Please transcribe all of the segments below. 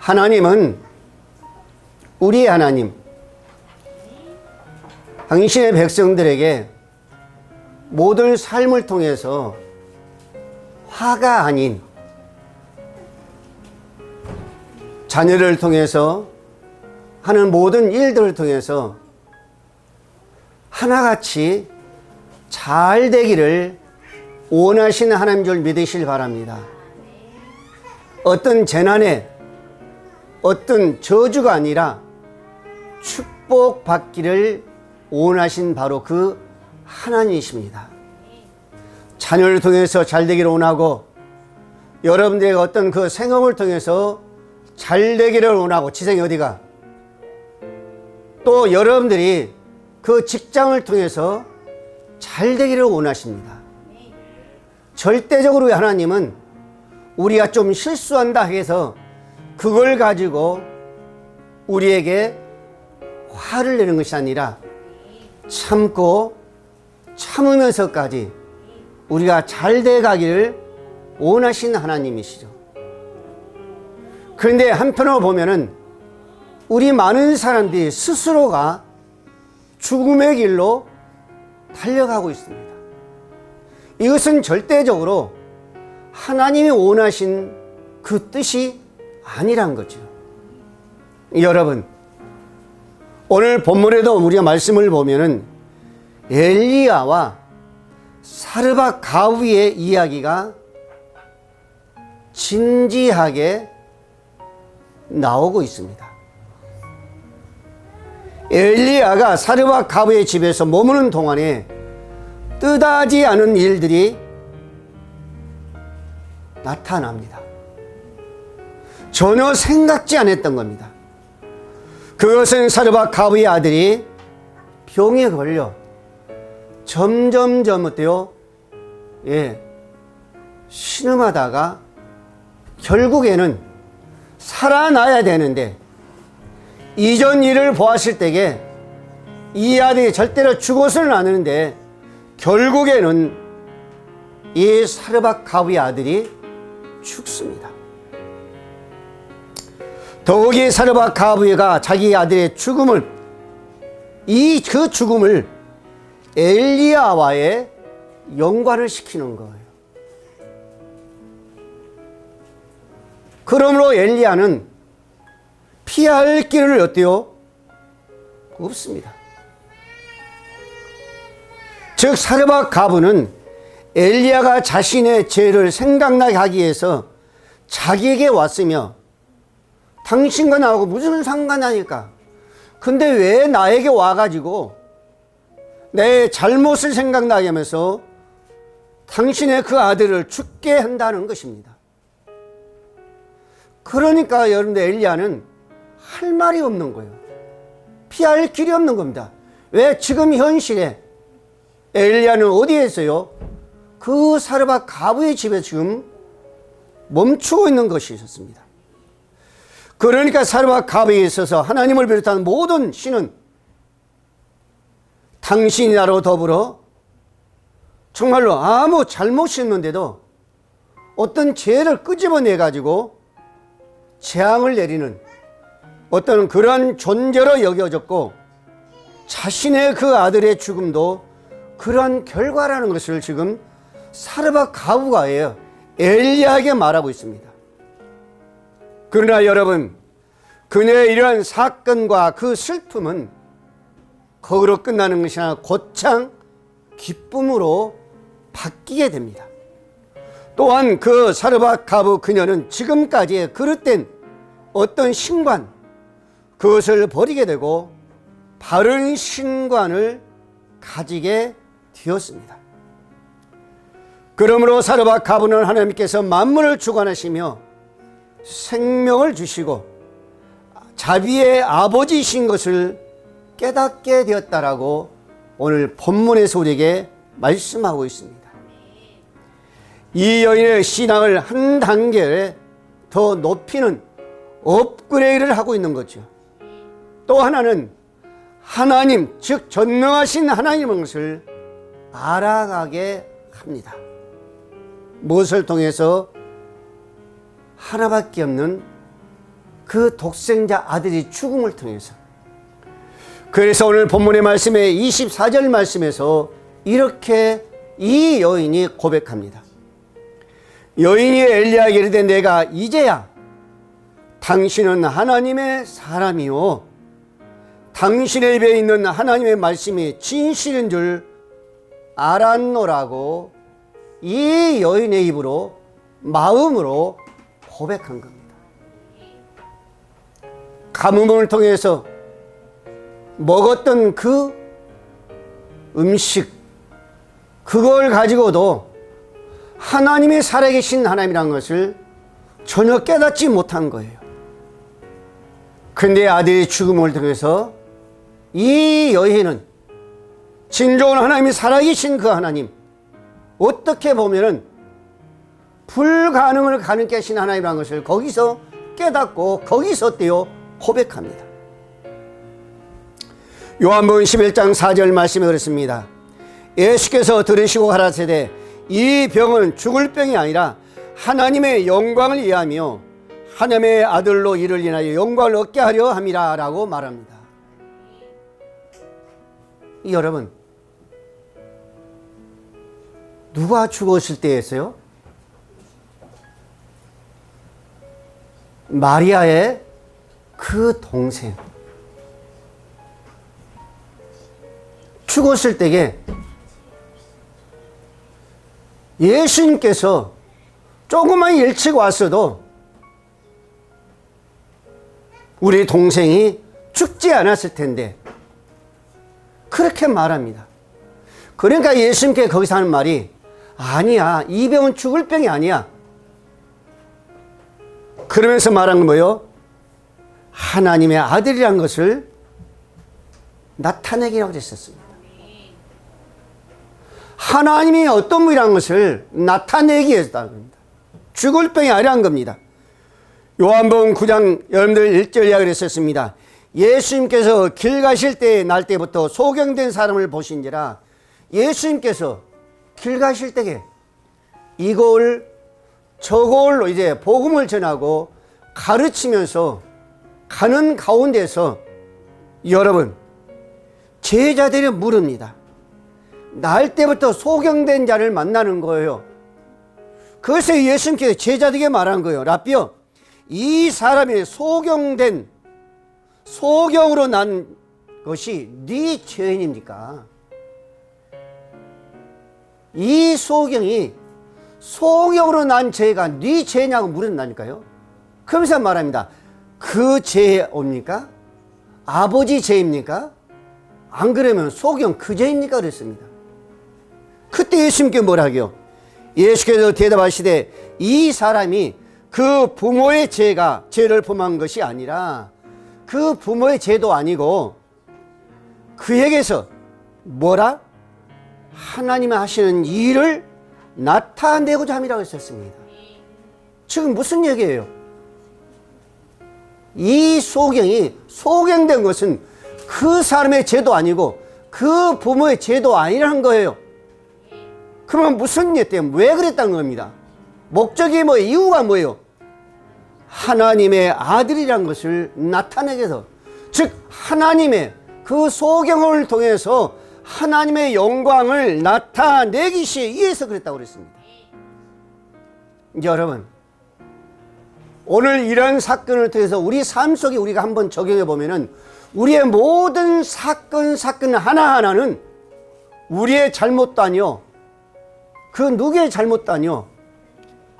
하나님은 우리의 하나님, 당신의 백성들에게 모든 삶을 통해서 화가 아닌 자녀를 통해서 하는 모든 일들을 통해서 하나같이 잘 되기를 원하시는 하나님인 줄 믿으시길 바랍니다. 어떤 재난에 어떤 저주가 아니라 축복받기를 원하신 바로 그 하나님이십니다. 자녀를 통해서 잘 되기를 원하고 여러분들의 어떤 그 생업을 통해서 잘 되기를 원하고 지성이 어디가 또 여러분들이 그 직장을 통해서 잘 되기를 원하십니다. 절대적으로 하나님은 우리가 좀 실수한다 해서 그걸 가지고 우리에게 화를 내는 것이 아니라 참고 참으면서까지 우리가 잘 돼가기를 원하시는 하나님이시죠. 그런데 한편으로 보면은 우리 많은 사람들이 스스로가 죽음의 길로 달려가고 있습니다. 이것은 절대적으로 하나님이 원하신 그 뜻이 아니란 거죠. 여러분, 오늘 본문에도 우리가 말씀을 보면은 엘리야와 사르밧 가브의 이야기가 진지하게 나오고 있습니다. 엘리야가 사르밧 가브의 집에서 머무는 동안에 뜻하지 않은 일들이 나타납니다. 전혀 생각지 않았던 겁니다. 그것은 사르밧 가브의 아들이 병에 걸려 점점점 어때요? 신음하다가 결국에는 살아나야 되는데 이전 일을 보았을 때에 이 아들이 절대로 죽어서는 않는데 결국에는 이 사르밧 가브의 아들이 죽습니다. 더욱이 사르밧 가브가 자기 아들의 죽음을 그 죽음을 엘리야와의 연관을 시키는 거예요. 그러므로 엘리야는 피할 길을 어때요? 없습니다. 즉 사르밧 가브는 엘리야가 자신의 죄를 생각나게 하기 위해서 자기에게 왔으며 당신과 나하고 무슨 상관하니까 근데 왜 나에게 와가지고 내 잘못을 생각나게 하면서 당신의 그 아들을 죽게 한다는 것입니다. 그러니까 여러분들 엘리야는 할 말이 없는 거예요. 피할 길이 없는 겁니다. 왜? 지금 현실에 엘리야는 어디에 있어요? 그 사르밧 가브의 집에 지금 멈추고 있는 것이 있었습니다. 그러니까 사르밧 가브에 있어서 하나님을 비롯한 모든 신은 당신이 나로 더불어 정말로 아무 잘못이 없는데도 어떤 죄를 끄집어내 가지고 재앙을 내리는 어떤 그런 존재로 여겨졌고 자신의 그 아들의 죽음도 그러한 결과라는 것을 지금 사르밧 가브가 엘리야에게 말하고 있습니다. 그러나 여러분, 그녀의 이러한 사건과 그 슬픔은 거기로 끝나는 것이 아니라 곧장 기쁨으로 바뀌게 됩니다. 또한 그 사르밧 가브 그녀는 지금까지의 그릇된 어떤 신관, 그것을 버리게 되고 바른 신관을 가지게 되었습니다. 그러므로 사르밧 가브는 하나님께서 만물을 주관하시며 생명을 주시고 자비의 아버지이신 것을 깨닫게 되었다라고 오늘 본문에서 우리에게 말씀하고 있습니다. 이 여인의 신앙을 한 단계 더 높이는 업그레이드를 하고 있는 거죠. 또 하나는 하나님, 즉 전능하신 하나님인 것을 알아가게 합니다. 무엇을 통해서? 하나밖에 없는 그 독생자 아들이 죽음을 통해서. 그래서 오늘 본문의 말씀에 24절 말씀에서 이렇게 이 여인이 고백합니다. 여인이 엘리야에게 이르되 내가 이제야 당신은 하나님의 사람이요 당신의 입에 있는 하나님의 말씀이 진실인 줄 알았노라고 이 여인의 입으로 마음으로 고백한 겁니다. 가뭄을 통해서 먹었던 그 음식, 그걸 가지고도 하나님이 살아계신 하나님이란 것을 전혀 깨닫지 못한 거예요. 그런데 아들의 죽음을 통해서 이 여인은 진정한 하나님이 살아계신 그 하나님, 어떻게 보면은 불가능을 가능케 하신 하나님이라는 것을 거기서 깨닫고 거기서 어때요? 고백합니다. 요한복음 11장 4절 말씀에 그렇습니다. 예수께서 들으시고 가라사대 이 병은 죽을 병이 아니라 하나님의 영광을 위하며 하나님의 아들로 이를 인하여 영광을 얻게 하려 함이라 라고 말합니다. 여러분, 누가 죽었을 때였어요? 마리아의 그 동생 죽었을 때에 예수님께서 조금만 일찍 왔어도 우리 동생이 죽지 않았을 텐데 그렇게 말합니다. 그러니까 예수님께 거기서 하는 말이 아니야, 이 병은 죽을 병이 아니야. 그러면서 말한 건 뭐예요? 하나님의 아들이란 것을 나타내기라고 했었습니다. 하나님이 어떤 분이라는 것을 나타내기 위해서다는 겁니다. 죽을 병이 아니란 겁니다. 요한복음 9장 여러분들 1절 이야기를 했었습니다. 예수님께서 길 가실 때 날 때부터 소경된 사람을 보신지라. 예수님께서 길 가실 때에 이걸 저걸로 이제 복음을 전하고 가르치면서 가는 가운데서 여러분 제자들이 물읍니다. 날 때부터 소경된 자를 만나는 거예요. 그래서 예수님께서 제자들에게 말한 거예요. 라삐요, 이 사람이 소경된 소경으로 난 것이 네 죄인입니까? 이 소경이 소경으로 난 죄가 네 죄냐고 물은다니까요. 그러면서 말합니다. 그 죄입니까? 아버지 죄입니까? 안 그러면 소경 그 죄입니까? 그랬습니다. 그때 예수님께 뭐라 하게요? 예수께서 대답하시되 이 사람이 그 부모의 죄를 범한 것이 아니라 그 부모의 죄도 아니고 그에게서 뭐라? 하나님이 하시는 일을 나타내고자 함이라고 했었습니다. 지금 무슨 얘기예요? 이 소경이 소경된 것은 그 사람의 죄도 아니고 그 부모의 죄도 아니라는 거예요. 그러면 무슨 일 때문에 왜 그랬다는 겁니다. 목적이 뭐 이유가 뭐예요? 하나님의 아들이란 것을 나타내기 위해서, 즉 하나님의 그 소경을 통해서 하나님의 영광을 나타내기 위해서 그랬다고 그랬습니다. 여러분, 오늘 이런 사건을 통해서 우리 삶 속에 우리가 한번 적용해 보면은 우리의 모든 사건 하나하나는 우리의 잘못도 아니요, 그 누구의 잘못도 아니요,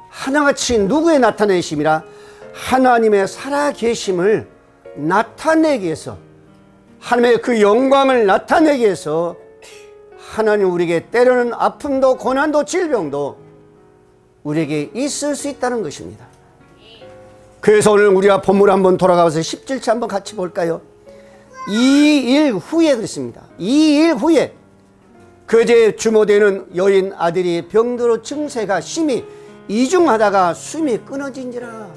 하나같이 누구의 나타내심이라 하나님의 살아계심을 나타내기 위해서, 하나님의 그 영광을 나타내기 위해서 하나님 우리에게 때로는 아픔도 고난도 질병도 우리에게 있을 수 있다는 것입니다. 그래서 오늘 우리가 본문 한번 돌아가서 17절 한번 같이 볼까요? 2일 후에 그랬습니다. 2일 후에 그제 주모되는 여인 아들이 병들어 증세가 심히 이중하다가 숨이 끊어진지라.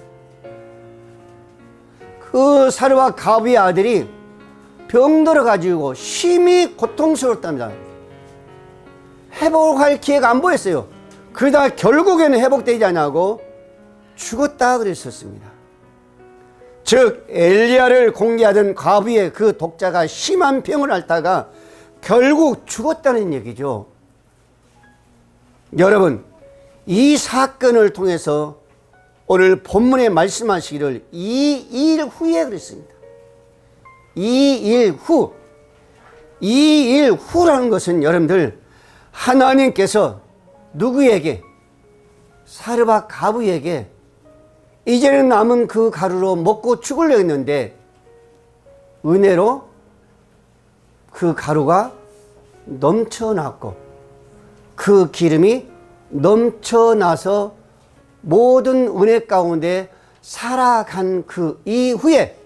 그 사르와 가브의 아들이 병들어 가지고 심히 고통스러웠답니다. 회복할 기회가 안 보였어요. 그러다가 결국에는 회복되지 않고 죽었다 그랬었습니다. 즉 엘리야를 공개하던 과부의 그 독자가 심한 병을 앓다가 결국 죽었다는 얘기죠. 여러분, 이 사건을 통해서 오늘 본문에 말씀하시기를 이 일 후에 그랬습니다. 이 일 후. 이 일 후라는 것은 여러분들 하나님께서 누구에게? 사르밧 가부에게 이제는 남은 그 가루로 먹고 죽으려 했는데 은혜로 그 가루가 넘쳐났고 그 기름이 넘쳐나서 모든 은혜 가운데 살아간 그 이후에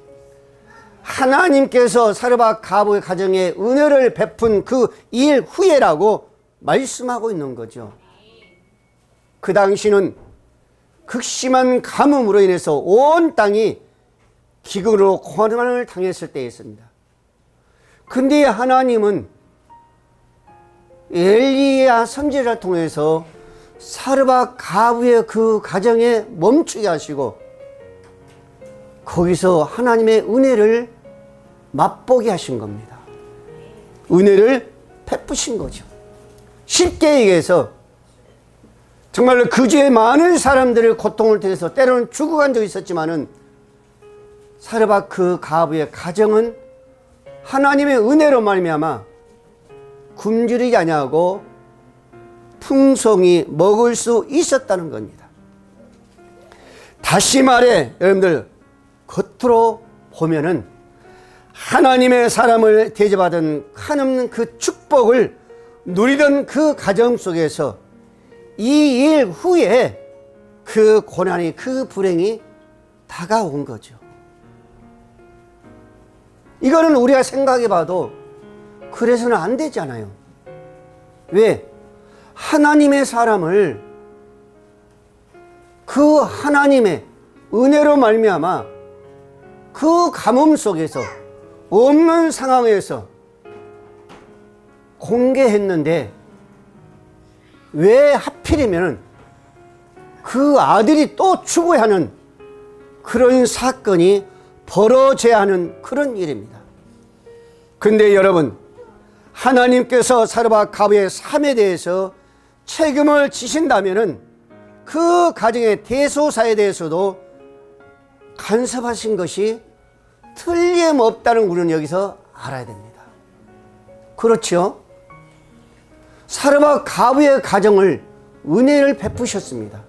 하나님께서 사르밧 가부의 가정에 은혜를 베푼 그 일 후에라고 말씀하고 있는 거죠. 그 당시는 극심한 가뭄으로 인해서 온 땅이 기근으로 고난을 당했을 때였습니다. 근데 하나님은 엘리야 선지자를 통해서 사르밧 가부의 그 가정에 멈추게 하시고 거기서 하나님의 은혜를 맛보게 하신 겁니다. 은혜를 베푸신 거죠. 쉽게 얘기해서 정말로 그 주에 많은 사람들의 고통을 통해서 때로는 죽어간 적이 있었지만은 사르밧 그 가부의 가정은 하나님의 은혜로 말미암아 굶주리지 아니하고 풍성히 먹을 수 있었다는 겁니다. 다시 말해 여러분들 겉으로 보면은 하나님의 사람을 대접하던 한없는 그 축복을 누리던 그 가정 속에서 이 일 후에 그 고난이 그 불행이 다가온 거죠. 이거는 우리가 생각해 봐도 그래서는 안 되잖아요. 왜? 하나님의 사람을 그 하나님의 은혜로 말미암아 그 가뭄 속에서 없는 상황에서 공개했는데 왜 하필이면 그 아들이 또 죽어야 하는 그런 사건이 벌어져야 하는 그런 일입니다. 근데 여러분, 하나님께서 사르밧 가부의 삶에 대해서 책임을 지신다면은 그 가정의 대소사에 대해서도 간섭하신 것이 틀림없다는 우리는 여기서 알아야 됩니다. 그렇죠? 사르밧 가부의 가정을 은혜를 베푸셨습니다.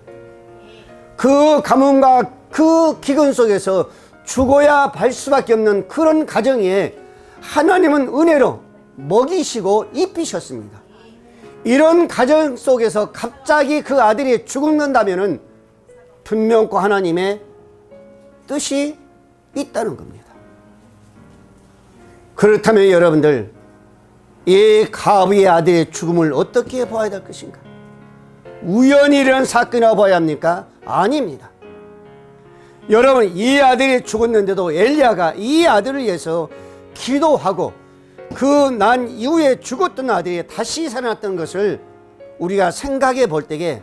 그 가뭄과 그 기근 속에서 죽어야 발 수밖에 없는 그런 가정에 하나님은 은혜로 먹이시고 입히셨습니다. 이런 가정 속에서 갑자기 그 아들이 죽는다면은 분명코 하나님의 뜻이 있다는 겁니다. 그렇다면 여러분들 이 가부의 아들의 죽음을 어떻게 봐야 될 것인가? 우연히 일어난 사건이라고 봐야 합니까? 아닙니다. 여러분, 이 아들이 죽었는데도 엘리야가 이 아들을 위해서 기도하고 그 난 이후에 죽었던 아들이 다시 살아났던 것을 우리가 생각해 볼 때에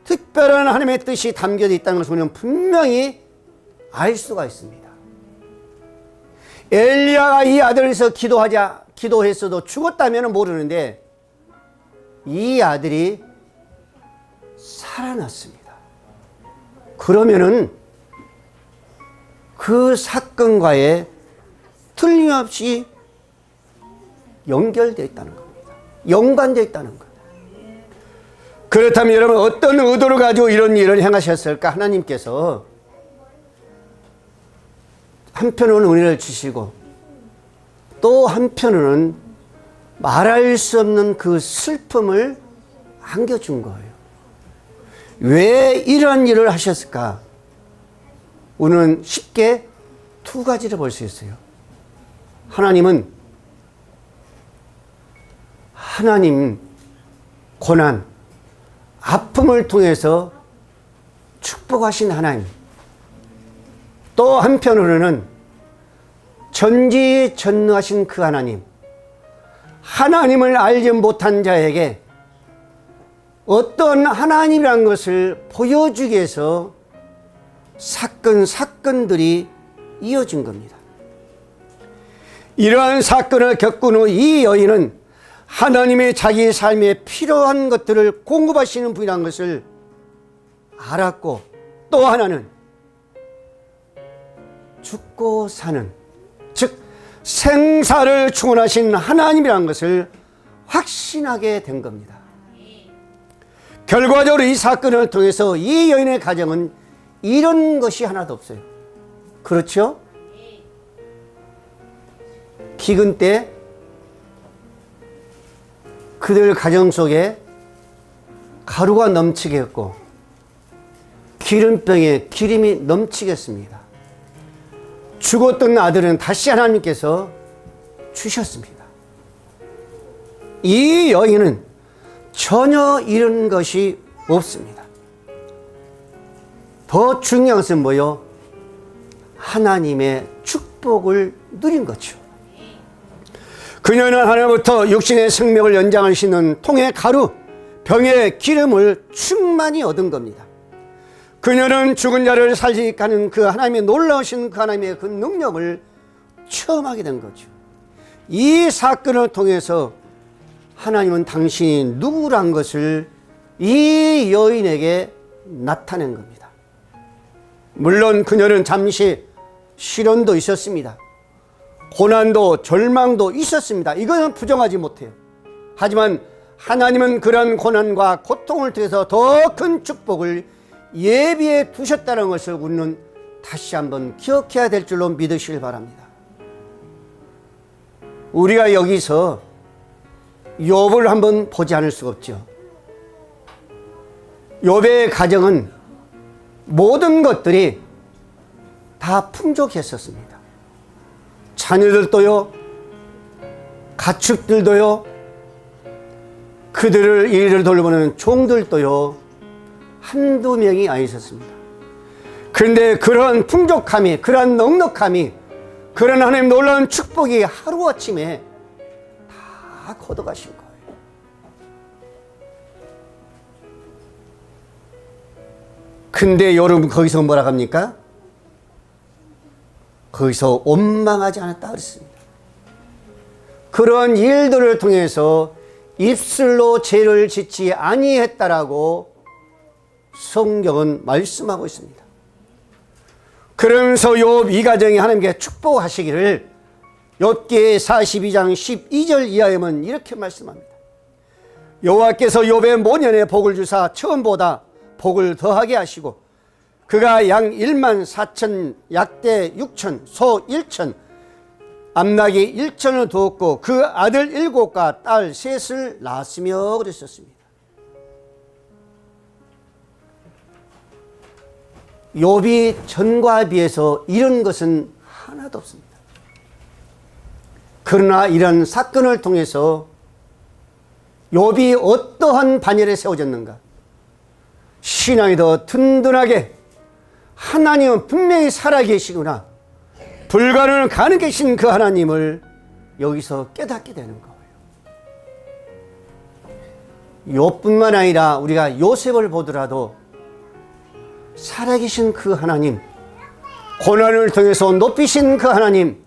특별한 하나님의 뜻이 담겨져 있다는 것을 우리는 분명히 알 수가 있습니다. 엘리야가 이 아들을 위해서 기도했어도 죽었다면 모르는데 이 아들이 살아났습니다. 그러면은 그 사건과의 틀림없이 연결되어 있다는 겁니다. 연관되어 있다는 겁니다. 그렇다면 여러분 어떤 의도를 가지고 이런 일을 행하셨을까? 하나님께서 한편으로는 은혜를 주시고 또 한편으로는 말할 수 없는 그 슬픔을 안겨준 거예요. 왜 이런 일을 하셨을까? 우리는 쉽게 두 가지를 볼 수 있어요. 하나님은 하나님 고난, 아픔을 통해서 축복하신 하나님. 또 한편으로는 전지전능하신 그 하나님. 하나님을 알지 못한 자에게 어떤 하나님이란 것을 보여주기 위해서 사건들이 이어진 겁니다. 이러한 사건을 겪은 후 이 여인은 하나님의 자기 삶에 필요한 것들을 공급하시는 분이라는 것을 알았고, 또 하나는 죽고 사는, 즉 생사를 충원하신 하나님이라는 것을 확신하게 된 겁니다. 결과적으로 이 사건을 통해서 이 여인의 가정은 이런 것이 하나도 없어요. 그렇죠? 기근 때 그들 가정 속에 가루가 넘치게 했고 기름병에 기름이 넘치겠습니다. 죽었던 아들은 다시 하나님께서 주셨습니다. 이 여인은 전혀 이런 것이 없습니다. 더 중요한 것은 뭐요? 하나님의 축복을 누린 거죠. 그녀는 하나님부터 육신의 생명을 연장하시는 통의 가루, 병의 기름을 충만히 얻은 겁니다. 그녀는 죽은 자를 살리게 하는 그 하나님의 놀라우신 그 하나님의 그 능력을 체험하게 된 거죠. 이 사건을 통해서 하나님은 당신이 누구란 것을 이 여인에게 나타낸 겁니다. 물론 그녀는 잠시 시련도 있었습니다. 고난도 절망도 있었습니다. 이거는 부정하지 못해요. 하지만 하나님은 그런 고난과 고통을 통해서 더 큰 축복을 예비해 두셨다는 것을 우리는 다시 한번 기억해야 될 줄로 믿으시길 바랍니다. 우리가 여기서 욥을 한번 보지 않을 수가 없죠. 욥의 가정은 모든 것들이 다 풍족했었습니다. 자녀들도요, 가축들도요, 그들을 일을 돌보는 종들도요, 한두 명이 아니었습니다. 그런데 그런 풍족함이, 그런 넉넉함이, 그런 하나님 놀라운 축복이 하루아침에 다 걷어가신 거예요. 근데 여러분 거기서 뭐라 합니까? 거기서 원망하지 않았다 그랬습니다. 그런 일들을 통해서 입술로 죄를 짓지 아니했다라고 성경은 말씀하고 있습니다. 그러면서 욥 이 가정이 하나님께 축복하시기를 욥기 42장 12절 이하에는 이렇게 말씀합니다. 여호와께서 욥의 모년에 복을 주사 처음보다 복을 더하게 하시고 그가 양 1만 4천, 약대 6천, 소 1천, 암낙이 1천을 두었고 그 아들 7과 딸 3을 낳았으며 그랬었습니다. 욥이 전과 비해서 이런 것은 하나도 없습니다. 그러나 이런 사건을 통해서 욥이 어떠한 반열에 세워졌는가? 신앙이 더 든든하게 하나님은 분명히 살아계시구나, 불가능을 가능 계신 그 하나님을 여기서 깨닫게 되는 거예요. 욥뿐만 아니라 우리가 요셉을 보더라도 살아계신 그 하나님, 고난을 통해서 높이신 그 하나님,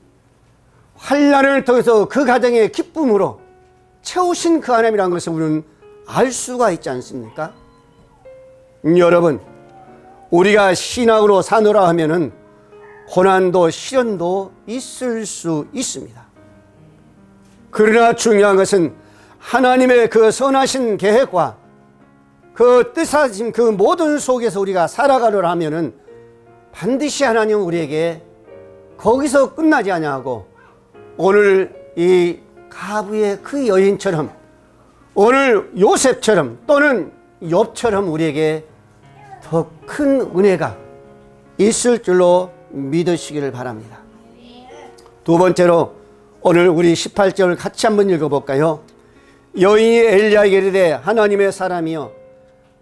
환난을 통해서 그 가정의 기쁨으로 채우신 그 하나님이라는 것을 우리는 알 수가 있지 않습니까? 여러분, 우리가 신앙으로 사노라 하면은 고난도 시련도 있을 수 있습니다. 그러나 중요한 것은 하나님의 그 선하신 계획과 그 뜻하신 그 모든 속에서 우리가 살아가려 하면은 반드시 하나님은 우리에게 거기서 끝나지 아니하고 오늘 이 가부의 그 여인처럼, 오늘 요셉처럼 또는 욥처럼 우리에게 더 큰 은혜가 있을 줄로 믿으시기를 바랍니다. 두 번째로 오늘 우리 18절을 같이 한번 읽어볼까요? 여인이 엘리야에게 이르되 하나님의 사람이여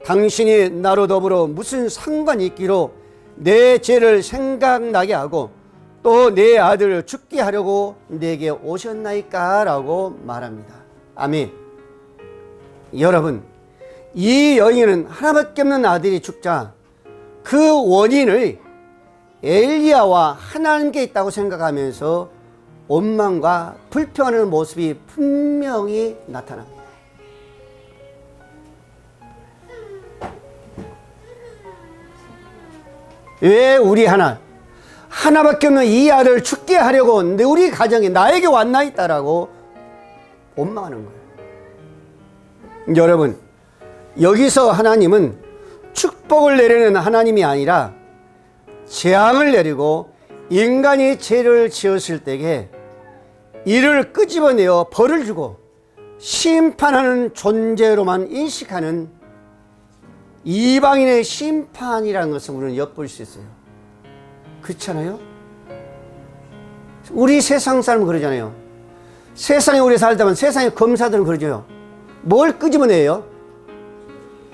당신이 나로 더불어 무슨 상관이 있기로 내 죄를 생각나게 하고 또 내 아들을 죽게 하려고 내게 오셨나이까? 라고 말합니다. 아멘. 여러분, 이 여인은 하나밖에 없는 아들이 죽자 그 원인을 엘리야와 하나님께 있다고 생각하면서 원망과 불평하는 모습이 분명히 나타납니다. 왜 우리 하나밖에 없는 이 아들 죽게 하려고 우리 가정에 나에게 왔나이다라고 원망하는 거예요. 여러분, 여기서 하나님은 축복을 내리는 하나님이 아니라 재앙을 내리고 인간이 죄를 지었을 때에 이를 끄집어내어 벌을 주고 심판하는 존재로만 인식하는 이방인의 심판이라는 것을 우리는 엿볼 수 있어요. 그렇잖아요? 우리 세상 사람은 그러잖아요. 세상에 우리 살다 보면 세상의 검사들은 그러죠. 뭘 끄집어내요?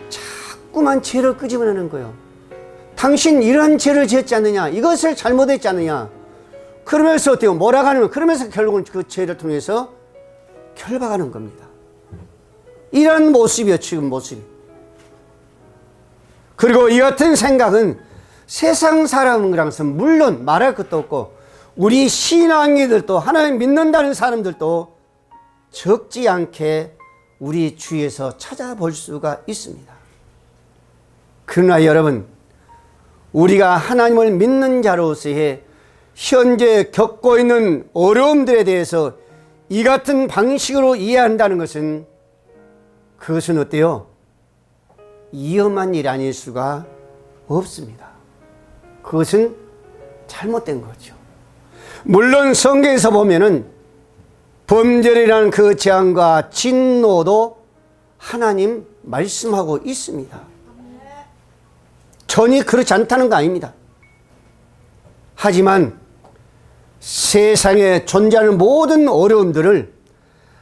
자꾸만 죄를 끄집어내는 거예요. 당신 이런 죄를 지었지 않느냐, 이것을 잘못했지 않느냐, 그러면서 어때요? 몰아가는, 그러면서 결국은 그 죄를 통해서 결박하는 겁니다. 이런 모습이에요, 지금 모습이. 그리고 이 같은 생각은 세상 사람이랑서는 물론 말할 것도 없고, 우리 신앙인들도 하나님 믿는다는 사람들도 적지 않게 우리 주위에서 찾아볼 수가 있습니다. 그러나 여러분, 우리가 하나님을 믿는 자로서의 현재 겪고 있는 어려움들에 대해서 이 같은 방식으로 이해한다는 것은, 그것은 어때요? 위험한 일이 아닐 수가 없습니다. 그것은 잘못된 거죠. 물론 성경에서 보면은 범죄라는 그 재앙과 진노도 하나님 말씀하고 있습니다. 전혀 그렇지 않다는 거 아닙니다. 하지만 세상에 존재하는 모든 어려움들을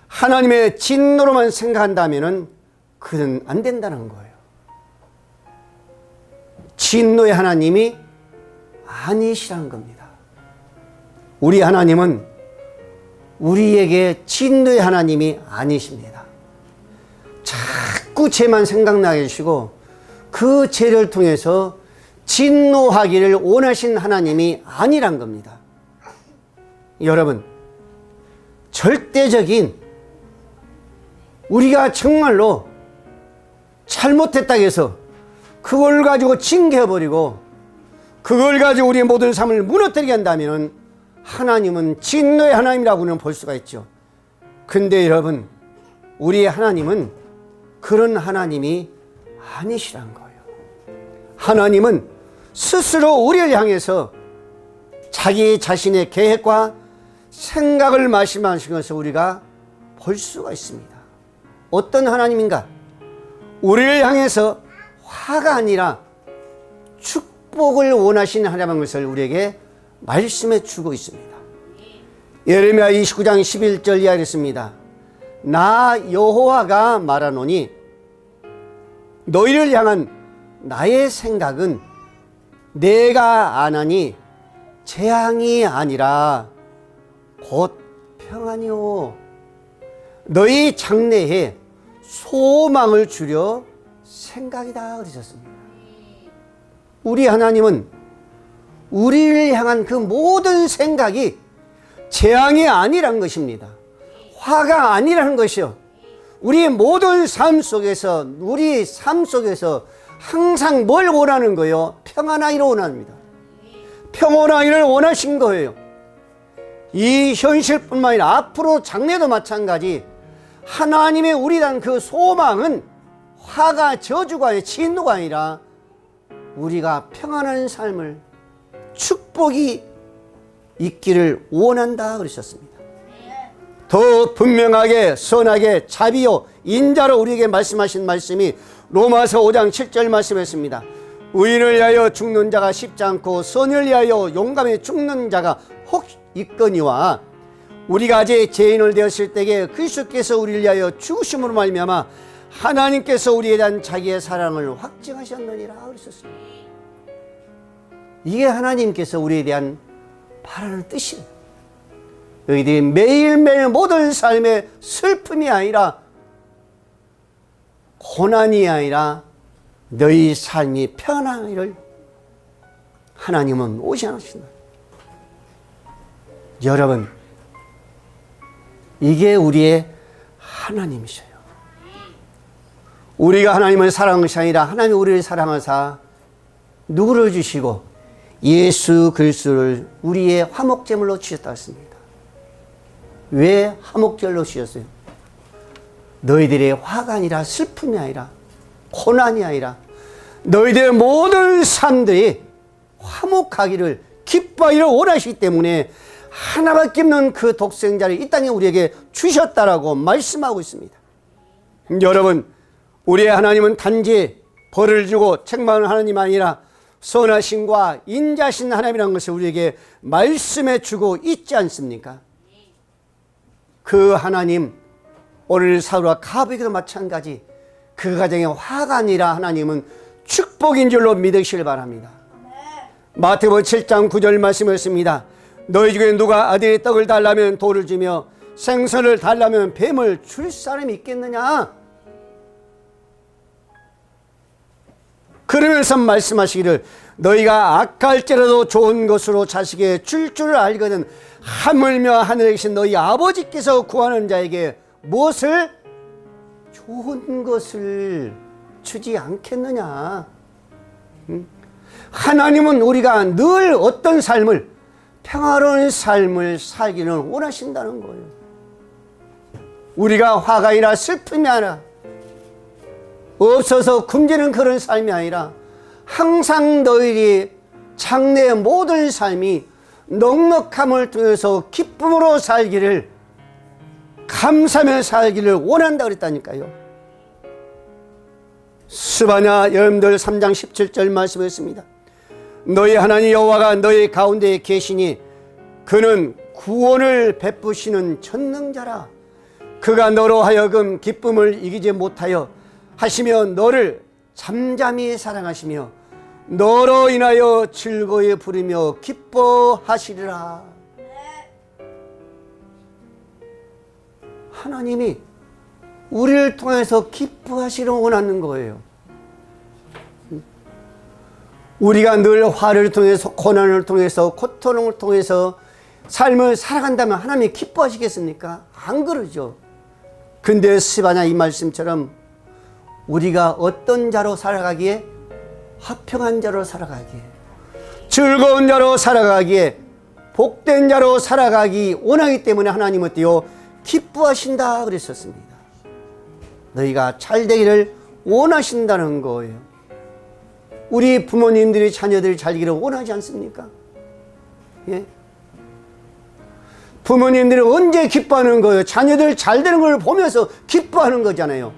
하나님의 진노로만 생각한다면 그건 안 된다는 거예요. 진노의 하나님이 아니시라는 겁니다. 우리 하나님은 우리에게 진노의 하나님이 아니십니다. 자꾸 죄만 생각나게 해주시고 그 죄를 통해서 진노하기를 원하신 하나님이 아니란 겁니다. 여러분, 절대적인, 우리가 정말로 잘못했다고 해서 그걸 가지고 징계해버리고 그걸 가지고 우리의 모든 삶을 무너뜨리게 한다면 하나님은 진노의 하나님이라고는 볼 수가 있죠. 근데 여러분, 우리 하나님은 그런 하나님이 아니시란 거예요. 하나님은 스스로 우리를 향해서 자기 자신의 계획과 생각을 말씀하신 것을 우리가 볼 수가 있습니다. 어떤 하나님인가? 우리를 향해서 화가 아니라 축복을 원하시는 하나님인 것을 우리에게 말씀해 주고 있습니다. 예레미야 29장 11절 이하였습니다. 나 여호와가 말하노니 너희를 향한 나의 생각은 내가 아나니 재앙이 아니라 곧 평안이요 너희 장래에 소망을 주려 생각이다 그러셨습니다. 우리 하나님은 우리를 향한 그 모든 생각이 재앙이 아니란 것입니다. 화가 아니라는 것이요. 우리의 모든 삶 속에서, 우리 삶 속에서 항상 뭘 원하는 거예요? 평안하기를 원합니다. 평온하기를 원하신 거예요. 이 현실뿐만 아니라 앞으로 장래도 마찬가지. 하나님의 우리에 대한 그 소망은 화가, 저주가 아니라 진노가 아니라 우리가 평안한 삶을, 축복이 있기를 원한다 그러셨습니다. 더 분명하게 선하게 자비요 인자로 우리에게 말씀하신 말씀이 로마서 5장 7절 말씀했습니다. 의인을 위하여 죽는 자가 쉽지 않고 선을 위하여 용감히 죽는 자가 혹 있거니와 우리가 아직 죄인을 되었을 때에 그리스도께서 우리를 위하여 죽으심으로 말미암아 하나님께서 우리에 대한 자기의 사랑을 확증하셨느니라 그러셨습니다. 이게 하나님께서 우리에 대한 바라는 뜻이에요. 너희들이 매일매일 모든 삶의 슬픔이 아니라, 고난이 아니라 너희 삶이 편안하기를, 하나님은 오지 않으신다. 여러분, 이게 우리의 하나님이셔요. 우리가 하나님을 사랑하시 아니라 하나님이 우리를 사랑하사 누구를 주시고 예수 그리스도를 우리의 화목제물로 주셨다 했습니다. 왜 화목제물로 주셨어요? 너희들의 화가 아니라 슬픔이 아니라 고난이 아니라 너희들의 모든 삶들이 화목하기를 기뻐하기를 원하시기 때문에 하나밖에 없는 그 독생자를 이 땅에 우리에게 주셨다라고 말씀하고 있습니다. 여러분, 우리의 하나님은 단지 벌을 주고 책망하는 하나님 아니라 선하심과 인자하신 하나님이라는 것을 우리에게 말씀해 주고 있지 않습니까? 그 하나님, 오늘 사울과 가브에게도 마찬가지 그 가정의 화가 아니라 하나님은 축복인 줄로 믿으시길 바랍니다. 마태복음 7장 9절 말씀했습니다. 너희 중에 누가 아들의 떡을 달라면 돌을 주며 생선을 달라면 뱀을 줄 사람이 있겠느냐? 그러면서 말씀하시기를 너희가 악할지라도 좋은 것으로 자식에게 줄 줄 알거든 하물며 하늘에 계신 너희 아버지께서 구하는 자에게 무엇을? 좋은 것을 주지 않겠느냐? 하나님은 우리가 늘 어떤 삶을, 평화로운 삶을 살기를 원하신다는 거예요. 우리가 화가 아니라 슬픔이 아니라 없어서 굶주리는 그런 삶이 아니라 항상 너희들이 장래의 모든 삶이 넉넉함을 통해서 기쁨으로 살기를, 감사하며 살기를 원한다 그랬다니까요. 스바냐 여러분들 3장 17절 말씀했습니다. 너희 하나님 여호와가 너희 가운데 계시니 그는 구원을 베푸시는 전능자라. 그가 너로 하여금 기쁨을 이기지 못하여 하시며 너를 잠잠히 사랑하시며 너로 인하여 즐거이 부르며 기뻐하시리라. 하나님이 우리를 통해서 기뻐하시려 원하는 거예요. 우리가 늘 화를 통해서, 고난을 통해서, 고통을 통해서 삶을 살아간다면 하나님이 기뻐하시겠습니까? 안 그러죠. 근데 스바냐 이 말씀처럼 우리가 어떤 자로 살아가기에? 화평한 자로 살아가기에, 즐거운 자로 살아가기에, 복된 자로 살아가기 원하기 때문에 하나님은 어때요? 기뻐하신다 그랬었습니다. 너희가 잘 되기를 원하신다는 거예요. 우리 부모님들이 자녀들이 잘 되기를 원하지 않습니까? 예? 부모님들이 언제 기뻐하는 거예요? 자녀들 잘 되는 걸 보면서 기뻐하는 거잖아요.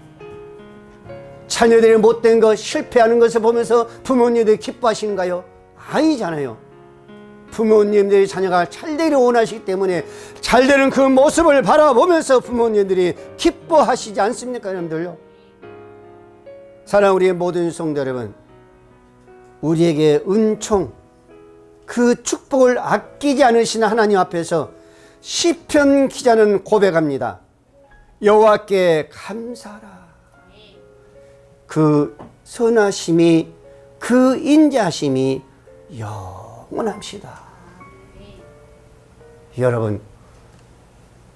자녀들이 못된 것, 실패하는 것을 보면서 부모님들이 기뻐하시는가요? 아니잖아요. 부모님들이 자녀가 잘 되기를 원하시기 때문에 잘 되는 그 모습을 바라보면서 부모님들이 기뻐하시지 않습니까, 여러분들요? 사랑하는 우리의 모든 성도 여러분, 우리에게 은총, 그 축복을 아끼지 않으시는 하나님 앞에서 시편 기자는 고백합니다. 여호와께 감사하라. 그 선하심이, 그 인자하심이 영원합시다. 여러분,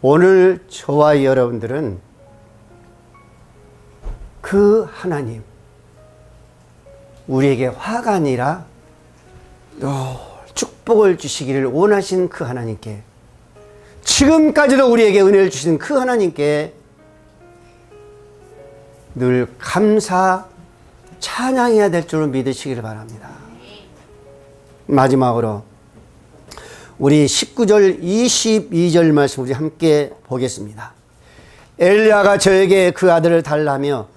오늘 저와 여러분들은 그 하나님, 우리에게 화가 아니라 축복을 주시기를 원하신 그 하나님께, 지금까지도 우리에게 은혜를 주신 그 하나님께 늘 감사, 찬양해야 될 줄을 믿으시기를 바랍니다. 마지막으로 우리 19절 22절 말씀 우리 함께 보겠습니다. 엘리야가 저에게 그 아들을 달라며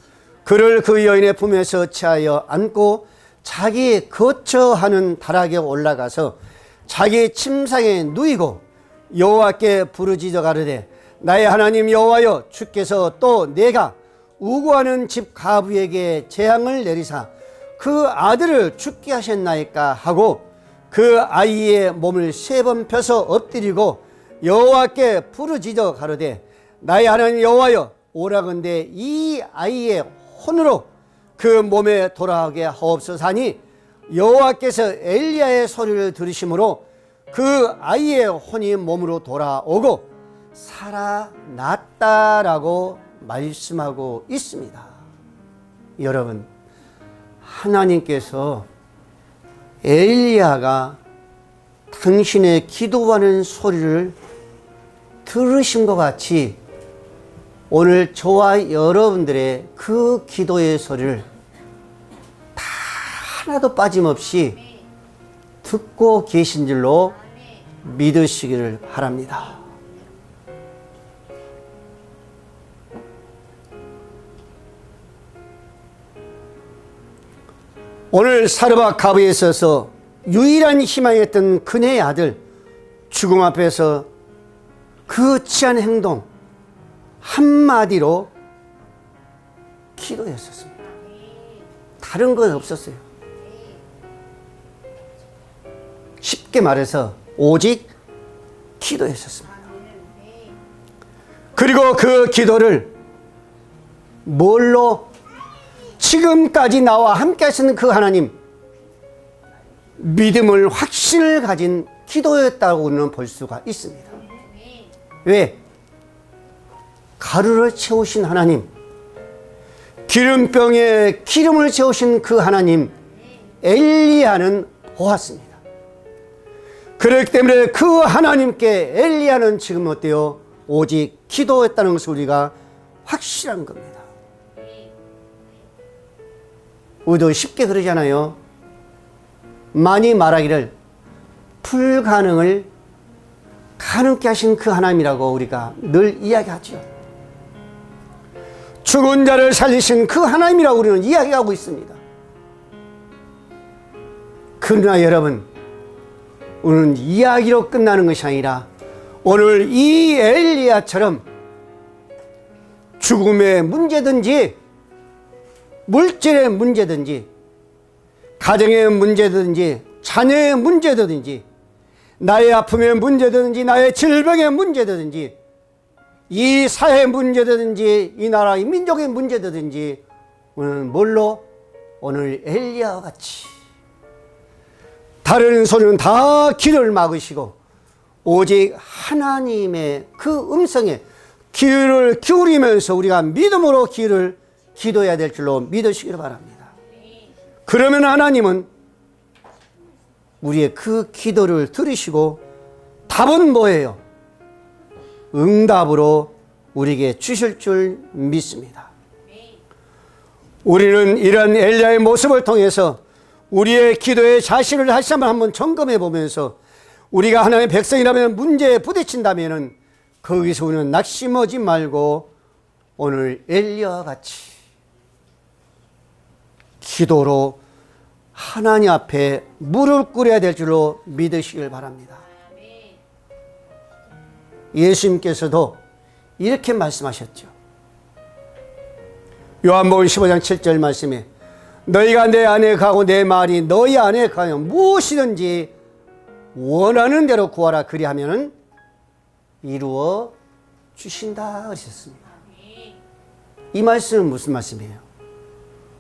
그를 그 여인의 품에서 취하여 안고 자기 거처하는 다락에 올라가서 자기 침상에 누이고 여호와께 부르짖어 가로되 나의 하나님 여호와여, 주께서 또 내가 우고하는 집 가부에게 재앙을 내리사 그 아들을 죽게 하셨나이까 하고 그 아이의 몸을 3번 펴서 엎드리고 여호와께 부르짖어 가로되 나의 하나님 여호와여, 오라건대 이 아이의 혼으로 그 몸에 돌아오게 하옵소서 하니 여호와께서 엘리야의 소리를 들으심으로 그 아이의 혼이 몸으로 돌아오고 살아났다라고 말씀하고 있습니다. 여러분, 하나님께서 엘리야가 당신의 기도하는 소리를 들으신 것 같이 오늘 저와 여러분들의 그 기도의 소리를 다 하나도 빠짐없이 듣고 계신 줄로 믿으시기를 바랍니다. 오늘 사르밧 가브에 있어서 유일한 희망이었던 그네의 아들 죽음 앞에서 그 취한 행동 한마디로 기도였었습니다. 다른 건 없었어요. 쉽게 말해서 오직 기도였었습니다. 그리고 그 기도를 뭘로? 지금까지 나와 함께 하시는 그 하나님, 믿음을 확신을 가진 기도였다고는 볼 수가 있습니다. 왜? 가루를 채우신 하나님, 기름병에 기름을 채우신 그 하나님 엘리야는 보았습니다. 그렇기 때문에 그 하나님께 엘리야는 지금 어때요? 오직 기도했다는 것을 우리가 확실한 겁니다. 우리도 쉽게 그러잖아요. 많이 말하기를 불가능을 가능케 하신 그 하나님이라고 우리가 늘 이야기하죠. 죽은 자를 살리신 그 하나님이라고 우리는 이야기하고 있습니다. 그러나 여러분, 오늘은 이야기로 끝나는 것이 아니라 오늘 이 엘리야처럼 죽음의 문제든지 물질의 문제든지 가정의 문제든지 자녀의 문제든지 나의 아픔의 문제든지 나의 질병의 문제든지 이 사회 문제든지 이 나라의 민족의 문제든지 오늘 뭘로? 오늘 엘리야와 같이 다른 소리는 다 귀를 막으시고 오직 하나님의 그 음성에 귀를 기울이면서 우리가 믿음으로 기도해야 될 줄로 믿으시기를 바랍니다. 그러면 하나님은 우리의 그 기도를 들으시고 답은 뭐예요? 응답으로 우리에게 주실 줄 믿습니다. 우리는 이런 엘리야의 모습을 통해서 우리의 기도의 자신을 다시 한번 점검해 보면서 우리가 하나님의 백성이라면 문제에 부딪힌다면 거기서 우리는 낙심하지 말고 오늘 엘리야와 같이 기도로 하나님 앞에 무릎 꿇어야 될 줄로 믿으시길 바랍니다. 예수님께서도 이렇게 말씀하셨죠. 요한복음 15장 7절 말씀에 너희가 내 안에 가고 내 말이 너희 안에 가면 무엇이든지 원하는 대로 구하라 그리하면 이루어 주신다 하셨습니다. 이 말씀은 무슨 말씀이에요?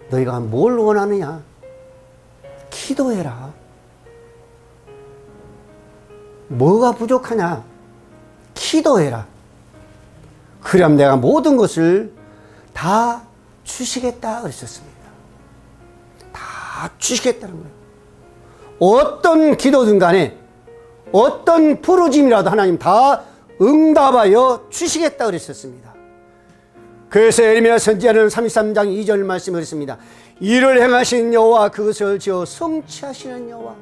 너희가 뭘 원하느냐? 기도해라. 뭐가 부족하냐? 기도해라. 그럼 내가 모든 것을 다 주시겠다 그랬었습니다. 다 주시겠다는 거예요. 어떤 기도든 간에 어떤 부르짐이라도 하나님 다 응답하여 주시겠다 그랬었습니다. 그래서 에레미야 선지자는 33장 2절 말씀을 했습니다. 이를 행하신 여호와 그것을 지어 성취하시는 여호와.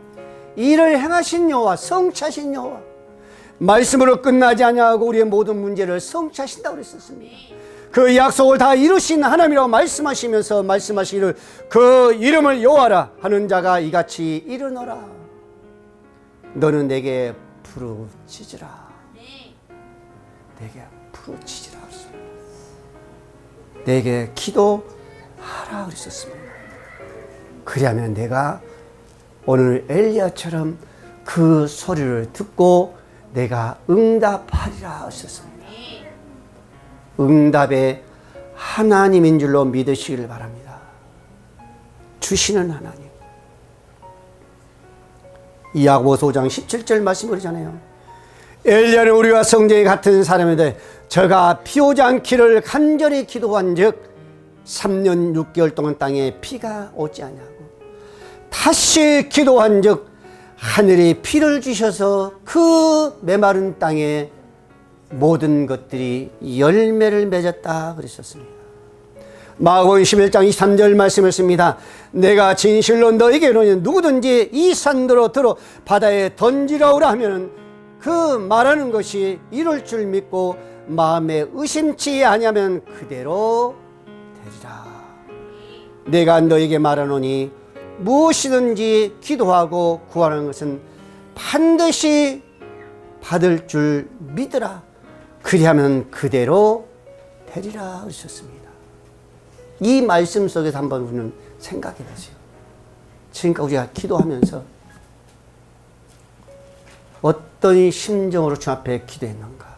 이를 행하신 여호와 성취하신 여호와. 말씀으로 끝나지 아니하고 우리의 모든 문제를 성취하신다고 그랬었습니다. 그 약속을 다 이루신 하나님이라고 말씀하시면서 말씀하시기를 그 이름을 여호와라 하는 자가 이같이 이르노라. 너는 내게 부르짖으라. 내게 부르짖으라. 내게 기도하라 그랬었습니다. 그리하면 내가 오늘 엘리야처럼 그 소리를 듣고 내가 응답하리라 하셨습니다. 응답의 하나님인 줄로 믿으시길 바랍니다. 주시는 하나님, 야고보서 5장 17절 말씀 그러잖아요. 엘리야는 우리와 성정이 같은 사람인데 저가 피 오지 않기를 간절히 기도한 즉 3년 6개월 동안 땅에 피가 오지 아니하고 다시 기도한 즉 하늘이 피를 주셔서 그 메마른 땅에 모든 것들이 열매를 맺었다 그랬었습니다. 마가복음 11장 23절 말씀했습니다. 내가 진실로 너에게 이르노니 누구든지 이 산더러 들어 바다에 던지라오라 하면 그 말하는 것이 이룰 줄 믿고 마음에 의심치 아니하면 그대로 되리라. 내가 너에게 말하노니 무엇이든지 기도하고 구하는 것은 반드시 받을 줄 믿으라. 그리하면 그대로 되리라 하셨습니다. 이 말씀 속에서 한번 우리는 생각해 보세요. 지금까지 우리가 기도하면서 어떤 심정으로 주 앞에 기도했는가?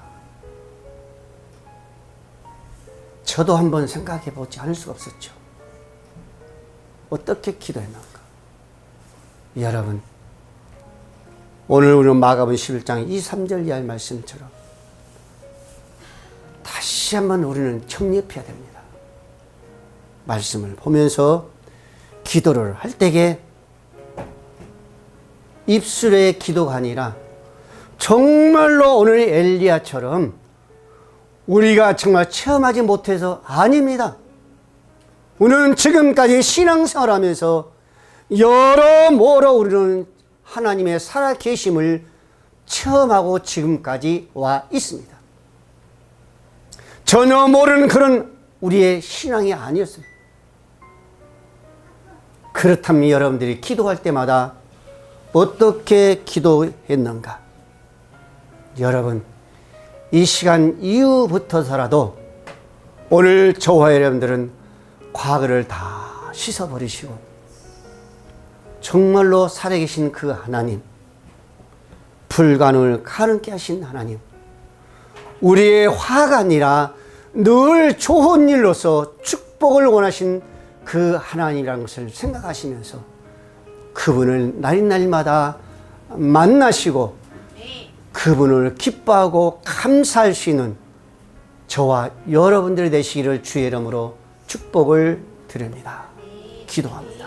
저도 한번 생각해 보지 않을 수가 없었죠. 어떻게 기도했는가? 여러분, 오늘 우리는 마가복음 11장 2, 3절 이하의 말씀처럼 다시 한번 우리는 청립해야 됩니다. 말씀을 보면서 기도를 할 때에 입술의 기도가 아니라 정말로 오늘 엘리야처럼 우리가 정말 체험하지 못해서 아닙니다. 우리는 지금까지 신앙생활하면서 여러모로 우리는 하나님의 살아계심을 체험하고 지금까지 와 있습니다. 전혀 모르는 그런 우리의 신앙이 아니었어요. 그렇다면 여러분들이 기도할 때마다 어떻게 기도했는가? 여러분, 이 시간 이후부터서라도 오늘 저와 여러분들은 과거를 다 씻어버리시고 정말로 살아계신 그 하나님, 불가능을 가능케 하신 하나님, 우리의 화가 아니라 늘 좋은 일로서 축복을 원하신 그 하나님이라는 것을 생각하시면서 그분을 날마다 만나시고 그분을 기뻐하고 감사할 수 있는 저와 여러분들이 되시기를 주의 이름으로 축복을 드립니다. 기도합니다.